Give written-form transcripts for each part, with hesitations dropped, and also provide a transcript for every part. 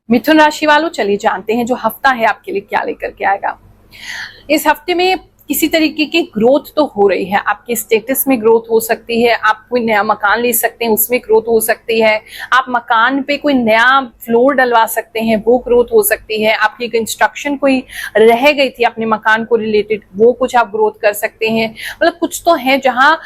मिथुन राशि वालों, चलिए जानते हैं जो हफ्ता है आपके लिए क्या लेकर के आएगा। इस हफ्ते में किसी तरीके की ग्रोथ तो हो रही है, आपके स्टेटस में ग्रोथ हो सकती है, आप कोई नया मकान ले सकते हैं उसमें ग्रोथ हो सकती है, आप मकान पे कोई नया फ्लोर डलवा सकते हैं वो ग्रोथ हो सकती है, आपकी कंस्ट्रक्शन कोई रह गई थी अपने मकान को रिलेटेड वो कुछ आप ग्रोथ कर सकते हैं। मतलब कुछ तो है जहाँ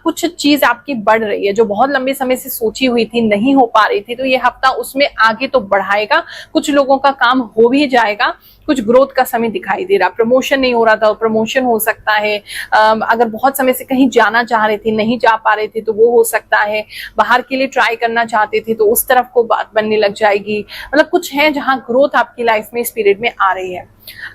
कुछ चीज आपकी बढ़ रही है जो बहुत लंबे समय से सोची हुई थी, नहीं हो पा रही थी, तो ये हफ्ता उसमें आगे तो बढ़ाएगा। कुछ लोगों का काम हो भी जाएगा, कुछ ग्रोथ का समय दिखाई दे रहा। प्रमोशन नहीं हो रहा था, प्रमोशन हो सकता है। अगर बहुत समय से कहीं जाना चाह रहे थे, नहीं जा पा रहे थे, तो वो हो सकता है। बाहर के लिए ट्राई करना चाहते थे तो उस तरफ को बात बनने लग जाएगी। मतलब कुछ है जहां ग्रोथ आपकी लाइफ में इस पीरियड में आ रही है।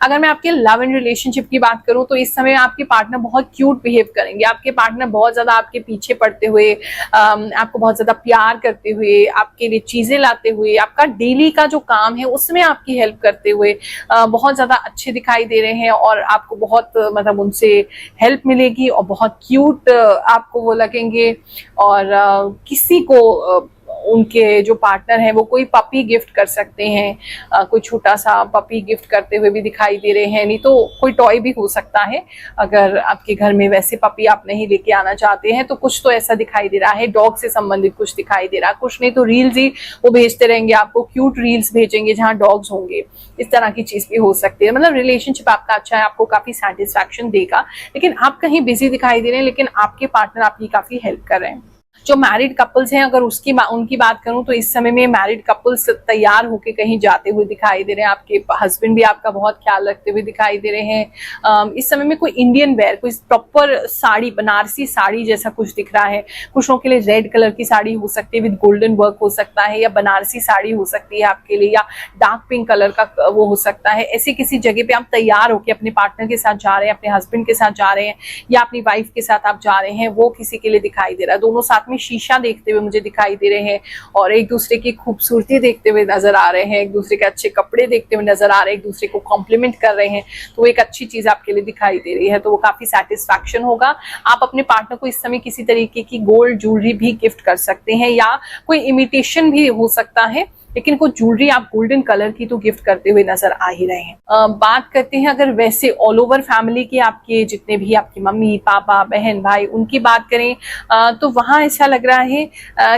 अगर मैं आपके लव एंड रिलेशनशिप की बात करूं तो इस समय आपके पार्टनर बहुत क्यूट बिहेव करेंगे। आपके पार्टनर बहुत ज्यादा आपके पीछे पड़ते हुए, आपको बहुत ज्यादा प्यार करते हुए, आपके लिए चीजें लाते हुए, आपका डेली का जो काम है उसमें आपकी हेल्प करते हुए बहुत ज्यादा अच्छे दिखाई दे रहे हैं और आपको बहुत मतलब उनसे हेल्प मिलेगी और बहुत क्यूट आपको वो लगेंगे। और किसी को उनके जो पार्टनर है वो कोई पपी गिफ्ट कर सकते हैं, कोई छोटा सा पपी गिफ्ट करते हुए भी दिखाई दे रहे हैं, नहीं तो कोई टॉय भी हो सकता है। अगर आपके घर में वैसे पपी आप नहीं लेके आना चाहते हैं तो कुछ तो ऐसा दिखाई दे रहा है, डॉग से संबंधित कुछ दिखाई दे रहा है। कुछ नहीं तो रील्स ही वो भेजते रहेंगे आपको, क्यूट रील्स भेजेंगे जहाँ डॉग्स होंगे, इस तरह की चीज भी हो सकती है। मतलब रिलेशनशिप आपका अच्छा है, आपको काफी सेटिस्फैक्शन देगा, लेकिन आप कहीं बिजी दिखाई दे रहे हैं, लेकिन आपके पार्टनर आपकी काफी हेल्प कर रहे हैं। जो मैरिड कपल्स हैं, अगर उनकी बात करूं तो इस समय में मैरिड कपल्स तैयार होके कहीं जाते हुए दिखाई दे रहे हैं। आपके हस्बैंड भी आपका बहुत ख्याल रखते हुए दिखाई दे रहे हैं। इस समय में कोई इंडियन वेयर, कोई प्रॉपर साड़ी, बनारसी साड़ी जैसा कुछ दिख रहा है। कुछ लोगों के लिए रेड कलर की साड़ी हो सकती है विद गोल्डन वर्क हो सकता है, या बनारसी साड़ी हो सकती है आपके लिए, या डार्क पिंक कलर का वो हो सकता है। ऐसी किसी जगह पे आप तैयार होकर अपने पार्टनर के साथ जा रहे हैं, अपने हस्बैंड के साथ जा रहे हैं, या अपनी वाइफ के साथ आप जा रहे हैं, वो किसी के लिए दिखाई दे रहा है। दोनों साथ में शीशा देखते हुए मुझे दिखाई दे रहे हैं और एक दूसरे की खूबसूरती देखते हुए नजर आ रहे हैं, एक दूसरे के अच्छे कपड़े देखते हुए नजर आ रहे हैं, एक दूसरे को कॉम्प्लीमेंट कर रहे हैं, तो वो एक अच्छी चीज आपके लिए दिखाई दे रही है। तो वो काफी सेटिस्फैक्शन होगा। आप अपने पार्टनर को इस समय किसी तरीके की गोल्ड ज्वेलरी भी गिफ्ट कर सकते हैं, या कोई इमिटेशन भी हो सकता है, लेकिन कोई ज्वेलरी आप गोल्डन कलर की तो गिफ्ट करते हुए नजर आ ही रहे हैं। बात करते हैं अगर वैसे ऑल ओवर फैमिली की, आपके जितने भी आपकी मम्मी पापा बहन भाई उनकी बात करें तो वहां ऐसा लग रहा है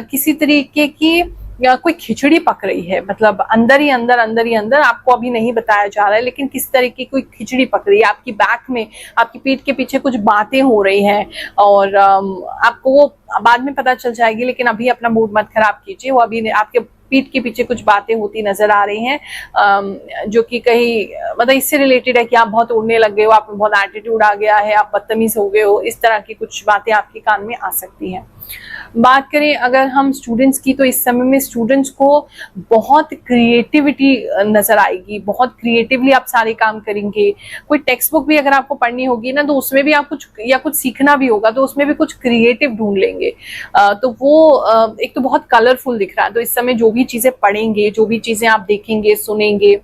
किसी तरीके की या कोई खिचड़ी पक रही है। मतलब अंदर ही अंदर आपको अभी नहीं बताया जा रहा है, लेकिन किस तरीके की कोई खिचड़ी पक रही है आपकी बैक में, आपकी पीठ के पीछे कुछ बातें हो रही हैं और आपको वो बाद में पता चल जाएगी, लेकिन अभी अपना मूड मत खराब कीजिए। वो अभी आपके पीठ के पीछे कुछ बातें होती नजर आ रही हैं जो कि कहीं मतलब इससे रिलेटेड है कि आप बहुत उड़ने लग गए हो, आप में बहुत एटीट्यूड आ गया है, आप बदतमीज हो गए हो, इस तरह की कुछ बातें आपके कान में आ सकती हैं। बात करें अगर हम स्टूडेंट्स की, तो इस समय में स्टूडेंट्स को बहुत क्रिएटिविटी नजर आएगी, बहुत क्रिएटिवली आप सारे काम करेंगे। कोई टेक्स्ट बुक भी अगर आपको पढ़नी होगी ना तो उसमें भी आप कुछ सीखना भी होगा तो उसमें भी कुछ क्रिएटिव ढूंढ लेंगे। तो वो एक तो बहुत कलरफुल दिख रहा है। तो इस समय जो भी चीजें पढ़ेंगे, जो भी चीजें आप देखेंगे सुनेंगे,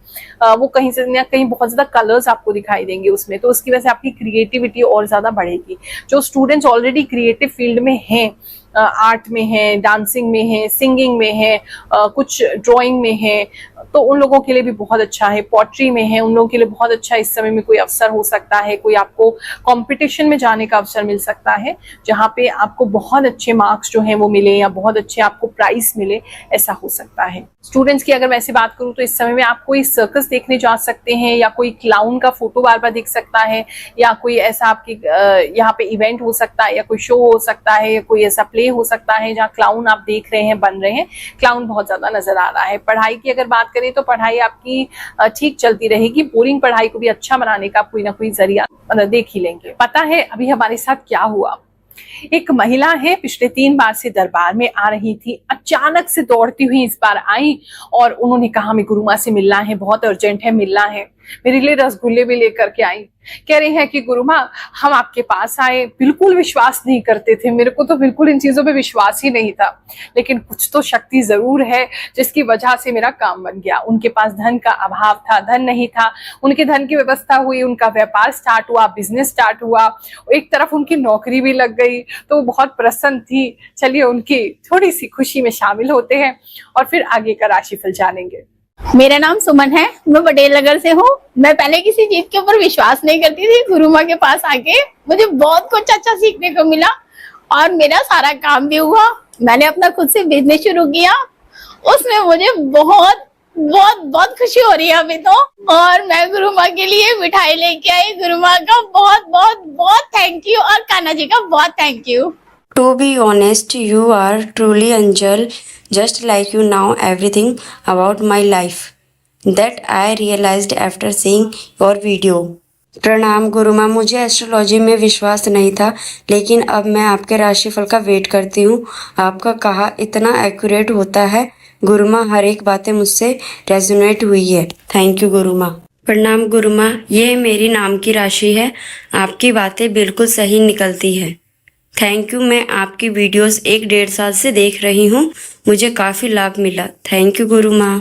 वो कहीं से ना कहीं बहुत ज्यादा कलर्स आपको दिखाई देंगे उसमें, तो उसकी वजह से आपकी क्रिएटिविटी और ज्यादा बढ़ेगी। जो स्टूडेंट्स ऑलरेडी क्रिएटिव फील्ड में हैं, आर्ट में है, डांसिंग में है, सिंगिंग में है, कुछ ड्राइंग में है, तो उन लोगों के लिए भी बहुत अच्छा है। पॉटरी में है, उन लोगों के लिए बहुत अच्छा इस समय में कोई अवसर हो सकता है, कोई आपको कंपटीशन में जाने का अवसर मिल सकता है जहां पे आपको बहुत अच्छे मार्क्स जो हैं वो मिले या बहुत अच्छे आपको प्राइज मिले, ऐसा हो सकता है। स्टूडेंट्स की अगर वैसे बात करूं तो इस समय में आप कोई सर्कस देखने जा सकते हैं, या कोई क्लाउन का फोटो बार बार दिख सकता है, या कोई ऐसा आपके यहाँ पे इवेंट हो सकता है, या कोई शो हो सकता है, या कोई ऐसा प्ले हो सकता है जहाँ क्लाउन आप देख रहे हैं, बन रहे हैं। क्लाउन बहुत ज्यादा नजर आ रहा है। पढ़ाई की अगर बात करें तो पढ़ाई आपकी ठीक चलती रहेगी। बोरिंग पढ़ाई को भी अच्छा बनाने का कोई ना कोई जरिया मतलब देख ही लेंगे। पता है अभी हमारे साथ क्या हुआ? एक महिला है, पिछले 3 बार से दरबार में आ रही थी, अचानक से दौड़ती हुई इस बार आई और उन्होंने कहा हमें गुरु माँ से मिलना है, बहुत अर्जेंट है, मिलना है। मेरे लिए रसगुल्ले भी लेकर के आई। कह रही है कि गुरु माँ हम आपके पास आए, बिल्कुल विश्वास नहीं करते थे, मेरे को तो बिल्कुल इन चीजों पे विश्वास ही नहीं था, लेकिन कुछ तो शक्ति जरूर है जिसकी वजह से मेरा काम बन गया। उनके पास धन का अभाव था, धन नहीं था, उनके धन की व्यवस्था हुई, उनका व्यापार स्टार्ट हुआ, बिजनेस स्टार्ट हुआ, एक तरफ उनकी नौकरी भी लग गई, तो बहुत प्रसन्न थी। चलिए उनकी थोड़ी सी खुशी में शामिल होते हैं और फिर आगे का राशिफल जानेंगे। मेरा नाम सुमन है, मैं पटेल नगर से हूँ। मैं पहले किसी चीज के ऊपर विश्वास नहीं करती थी। गुरु माँ के पास आके मुझे बहुत कुछ अच्छा सीखने को मिला और मेरा सारा काम भी हुआ। मैंने अपना खुद से बिजनेस शुरू किया, उसमें मुझे बहुत बहुत बहुत खुशी हो रही है अभी तो। और मैं गुरु माँ के लिए मिठाई लेके आई। गुरु माँ का बहुत बहुत बहुत थैंक यू और कान्हा जी का बहुत thank you. To be honest, you are truly angel, just like you know everything about my life. That I realized after seeing your video. प्रणाम गुरु माँ, मुझे एस्ट्रोलॉजी में विश्वास नहीं था, लेकिन अब मैं आपके राशिफल का वेट करती हूँ। आपका कहा इतना एक्यूरेट होता है गुरु माँ, हर एक बातें मुझसे रेजोनेट हुई है। थैंक यू गुरु माँ। प्रणाम गुरु माँ, ये मेरी नाम की राशि है। आपकी बातें बिल्कुल सही निकलती है। Thank you. मैं आपकी वीडियोस 1-1.5 साल से देख रही हूँ, मुझे काफ़ी लाभ मिला। थैंक यू गुरु माँ।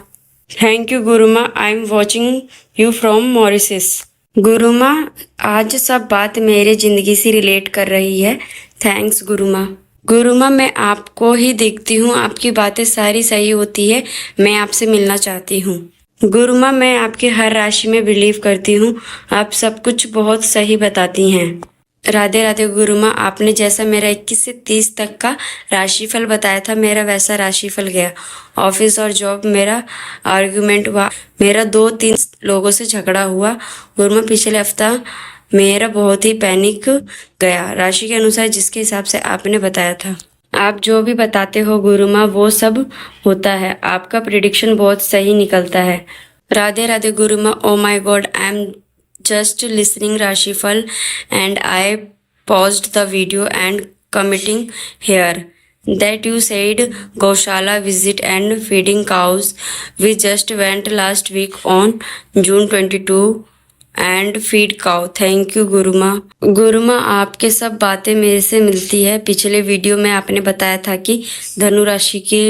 थैंक यू गुरु माँ, I am watching you from Mauritius. गुरु माँ, आज सब बात मेरे ज़िंदगी से रिलेट कर रही है। थैंक्स गुरु माँ। गुरु माँ, मैं आपको ही देखती हूँ, आपकी बातें सारी सही होती है। मैं आपसे मिलना चाहती हूँ। गुरु माँ, मैं आपकी हर राशि में बिलीव करती हूँ। आप सब कुछ बहुत सही बताती हैं। राधे राधे गुरु माँ, आपने जैसा मेरा 21 से 30 तक का राशिफल बताया था, मेरा वैसा राशिफल गया। ऑफिस और जॉब मेरा आर्गुमेंट हुआ, मेरा 2-3 लोगों से झगड़ा हुआ। गुरु माँ, पिछले हफ्ता मेरा बहुत ही पैनिक गया, राशि के अनुसार जिसके हिसाब से आपने बताया था। आप जो भी बताते हो गुरु माँ, वो सब होता है। आपका प्रिडिक्शन बहुत सही निकलता है। राधे राधे गुरु माँ। Oh my God, I am just listening Rashifal and I paused the video and committing here that you said Gaushala visit and feeding cows. We just went last week on June 22 and feed cow. Thank you गुरु माँ। गुरु माँ, आपके सब बातें मेरे से मिलती है। पिछले वीडियो में आपने बताया था कि धनु राशि के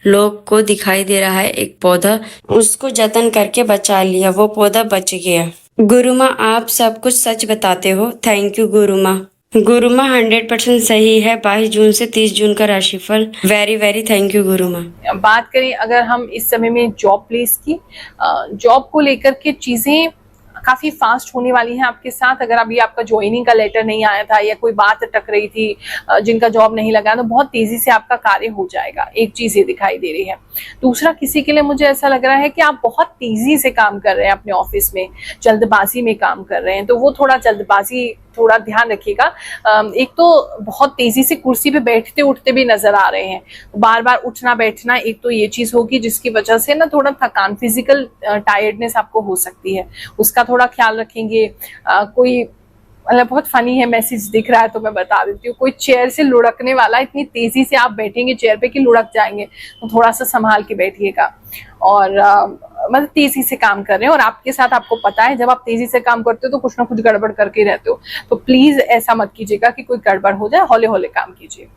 लोग को दिखाई दे रहा है एक पौधा, उसको जतन करके बचा लिया, वो पौधा बच गया। गुरु माँ, आप सब कुछ सच बताते हो। थैंक यू गुरु माँ। गुरु माँ, 100% सही है। 22 जून से 30 जून का राशिफल। वेरी वेरी थैंक यू गुरु माँ। बात करें अगर हम इस समय में जॉब प्लेस की, जॉब को लेकर के चीजें काफी फास्ट होने वाली हैं आपके साथ। अगर अभी आपका ज्वाइनिंग का लेटर नहीं आया था या कोई बात अटक रही थी, जिनका जॉब नहीं लगा, तो बहुत तेजी से आपका कार्य हो जाएगा। एक चीज ये दिखाई दे रही है। दूसरा, किसी के लिए मुझे ऐसा लग रहा है कि आप बहुत तेजी से काम कर रहे हैं अपने ऑफिस में, जल्दबाजी में काम कर रहे हैं, तो वो थोड़ा जल्दबाजी थोड़ा ध्यान रखिएगा। एक तो बहुत तेजी से कुर्सी पे बैठते उठते भी नजर आ रहे हैं, बार बार उठना बैठना, एक तो ये चीज होगी जिसकी वजह से ना थोड़ा थकान, फिजिकल टायर्डनेस आपको हो सकती है, उसका थोड़ा ख्याल रखेंगे। कोई मतलब बहुत फनी है मैसेज दिख रहा है तो मैं बता देती हूँ। कोई चेयर से लुढ़कने वाला, इतनी तेजी से आप बैठेंगे चेयर पे कि लुढ़क जाएंगे, तो थोड़ा सा संभाल के बैठिएगा। और मतलब तेजी से काम कर रहे हैं और आपके साथ आपको पता है जब आप तेजी से काम करते हो तो कुछ ना कुछ गड़बड़ करके रहते हो, तो प्लीज ऐसा मत कीजिएगा कि कोई गड़बड़ हो जाए, हौले हौले काम कीजिए।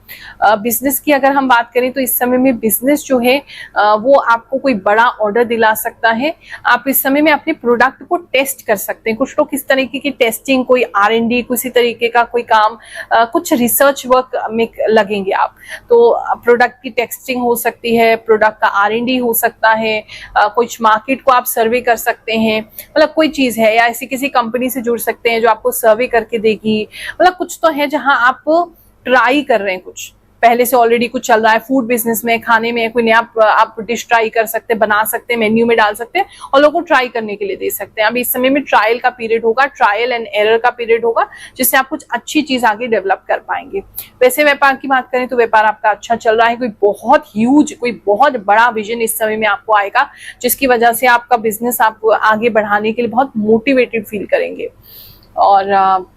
बिजनेस की अगर हम बात करें तो इस समय में बिजनेस जो है वो आपको कोई बड़ा ऑर्डर दिला सकता है। आप इस समय में अपने प्रोडक्ट को टेस्ट कर सकते हैं। कुछ लोग इस तरीके की टेस्टिंग, कोई R&D, किसी तरीके का कोई काम, कुछ रिसर्च वर्क में लगेंगे आप, तो प्रोडक्ट की टेस्टिंग हो सकती है, प्रोडक्ट का R&D हो सकता है, कुछ मार्केट को आप सर्वे कर सकते हैं, मतलब कोई चीज है, या ऐसी किसी कंपनी से जुड़ सकते हैं जो आपको सर्वे करके देगी। मतलब कुछ तो है जहां आप ट्राई कर रहे हैं, कुछ पहले से ऑलरेडी कुछ चल रहा है। फूड बिजनेस में, खाने में कोई नया आप डिश ट्राई कर सकते हैं, बना सकते हैं, मेन्यू में डाल सकते हैं और लोगों को ट्राई करने के लिए दे सकते हैं। अभी इस समय में ट्रायल का पीरियड होगा, ट्रायल एंड एरर का पीरियड होगा, जिससे आप कुछ अच्छी चीज आगे डेवलप कर पाएंगे। वैसे व्यापार की बात करें तो व्यापार आपका अच्छा चल रहा है। कोई बहुत ह्यूज, कोई बहुत बड़ा विजन इस समय में आपको आएगा, जिसकी वजह से आपका बिजनेस आप आगे बढ़ाने के लिए बहुत मोटिवेटेड फील करेंगे। और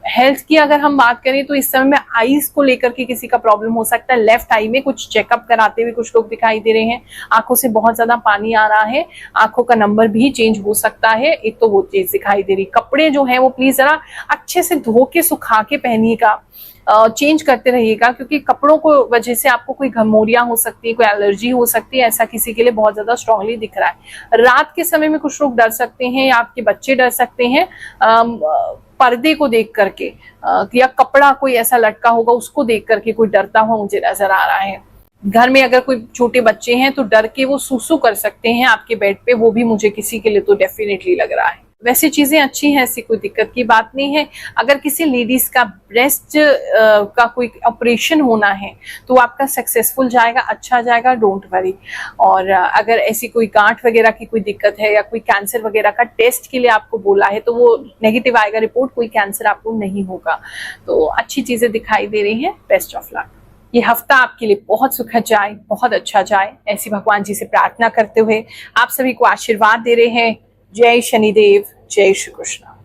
हेल्थ की अगर हम बात करें तो इस समय में आईज को लेकर के किसी का प्रॉब्लम हो सकता है। लेफ्ट आई में कुछ चेकअप कराते हुए कुछ लोग दिखाई दे रहे हैं। आंखों से बहुत ज्यादा पानी आ रहा है, आंखों का नंबर भी चेंज हो सकता है, एक तो वो चीज दिखाई दे रही। कपड़े जो है वो प्लीज जरा अच्छे से धो के सुखा के पहनिएगा, चेंज करते रहिएगा, क्योंकि कपड़ों को वजह से आपको कोई घमौरियां हो सकती है, कोई एलर्जी हो सकती है, ऐसा किसी के लिए बहुत ज्यादा स्ट्रांगली दिख रहा है। रात के समय में कुछ लोग डर सकते हैं या आपके बच्चे डर सकते हैं पर्दे को देख करके, या कपड़ा कोई ऐसा लटका होगा उसको देख करके कोई डरता हुआ मुझे नजर आ रहा है। घर में अगर कोई छोटे बच्चे हैं तो डर के वो सूसू कर सकते हैं आपके बेड पे, वो भी मुझे किसी के लिए तो डेफिनेटली लग रहा है। वैसे चीजें अच्छी हैं, ऐसी कोई दिक्कत की बात नहीं है। अगर किसी लेडीज का ब्रेस्ट का कोई ऑपरेशन होना है तो आपका सक्सेसफुल जाएगा, अच्छा जाएगा, डोंट वरी। और अगर ऐसी कोई गांठ वगैरह की कोई दिक्कत है या कोई कैंसर वगैरह का टेस्ट के लिए आपको बोला है तो वो नेगेटिव आएगा रिपोर्ट, कोई कैंसर आपको नहीं होगा। तो अच्छी चीजें दिखाई दे रही हैं। Best of luck. ये हफ्ता आपके लिए बहुत सुखद जाए, बहुत अच्छा जाए, ऐसी भगवान जी से प्रार्थना करते हुए आप सभी को आशीर्वाद दे रहे हैं। जय शनिदेव, जय श्री कृष्ण।